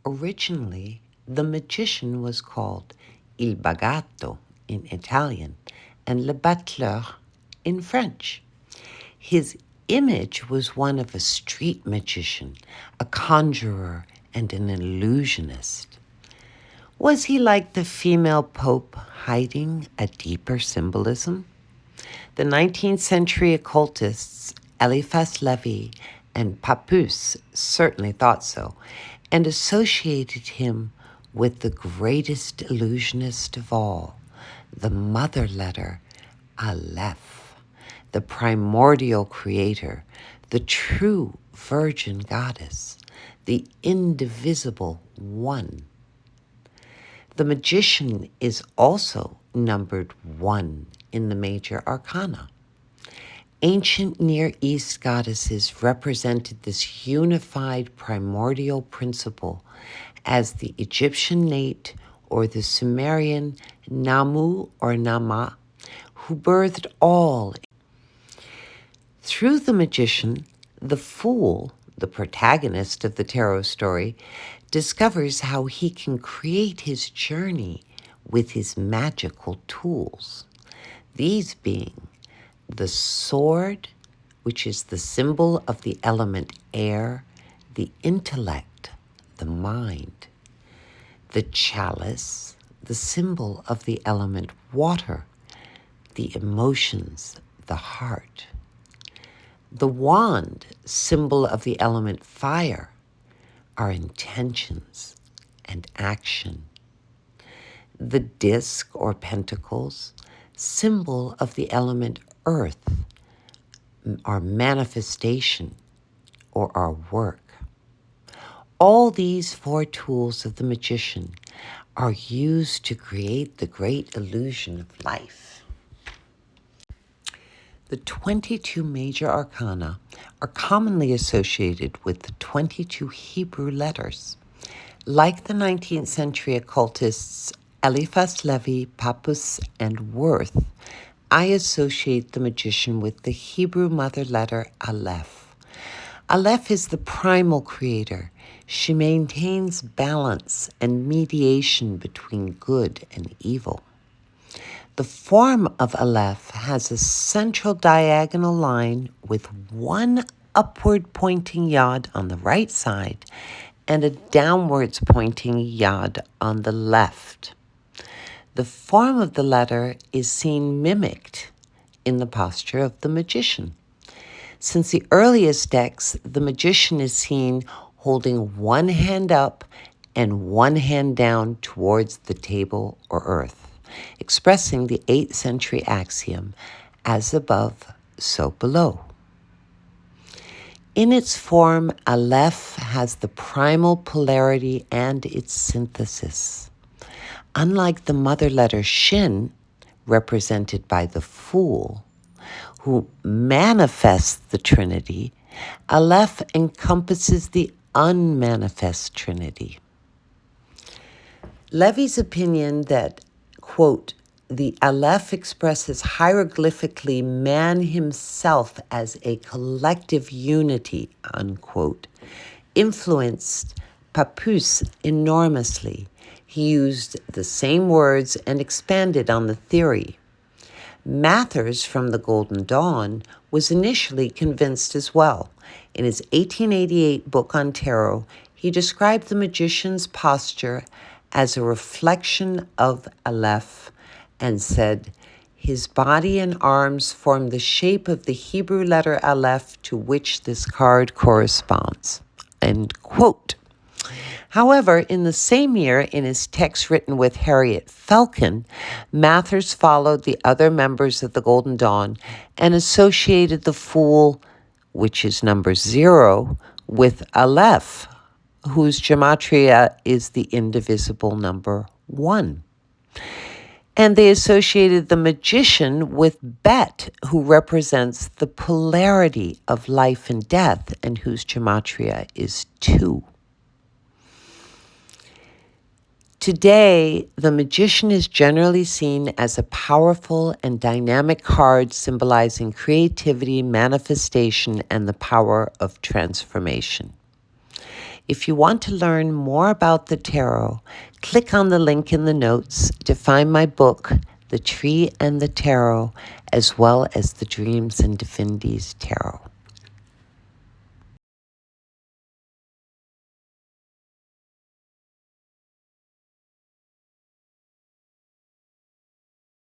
Originally, the magician was called Il Bagatto in Italian and Le Battleur in French. His image was one of a street magician, a conjurer, and an illusionist. Was he like the female pope, hiding a deeper symbolism? The 19th century occultists Eliphas Levi and Pappus certainly thought so, and associated him with the greatest illusionist of all, the mother letter Aleph, the primordial creator, the true virgin goddess, the indivisible one. The magician is also numbered 1 in the major arcana. Ancient Near East goddesses represented this unified primordial principle as the Egyptian Nate or the Sumerian Namu or Nama, who birthed all. Through the magician, the fool, the protagonist of the tarot story, discovers how he can create his journey with his magical tools. These being the sword, which is the symbol of the element air, the intellect, the mind. The chalice, the symbol of the element water, the emotions, the heart. The wand, symbol of the element fire, our intentions and action. The disc or pentacles, symbol of the element earth, our manifestation or our work. All these 4 tools of the magician are used to create the great illusion of life. The 22 major arcana are commonly associated with the 22 Hebrew letters. Like the 19th century occultists Eliphas Levi, Pappus, and Worth, I associate the magician with the Hebrew mother letter Aleph. Aleph is the primal creator. She maintains balance and mediation between good and evil. The form of Aleph has a central diagonal line with 1 upward pointing yod on the right side and a downwards pointing yod on the left. The form of the letter is seen mimicked in the posture of the magician. Since the earliest texts, the magician is seen holding 1 hand up and 1 hand down towards the table or earth, expressing the 8th century axiom, as above, so below. In its form, Aleph has the primal polarity and its synthesis. Unlike the mother letter Shin, represented by the Fool, who manifests the Trinity, Aleph encompasses the unmanifest Trinity. Levy's opinion that, quote, the Aleph expresses hieroglyphically man himself as a collective unity, unquote, influenced Pappus enormously. He used the same words and expanded on the theory. Mathers from the Golden Dawn was initially convinced as well. In his 1888 book on tarot, he described the magician's posture as a reflection of Aleph and said, his body and arms form the shape of the Hebrew letter Aleph to which this card corresponds, end quote. However, in the same year, in his text written with Harriet Falcon, Mathers followed the other members of the Golden Dawn and associated the Fool, which is number 0, with Aleph, whose gematria is the indivisible number 1. And they associated the magician with Bet, who represents the polarity of life and death, and whose gematria is 2. Today, the magician is generally seen as a powerful and dynamic card symbolizing creativity, manifestation, and the power of transformation. If you want to learn more about the tarot, click on the link in the notes to find my book, The Tree and the Tarot, as well as the Dreams and Divinities Tarot.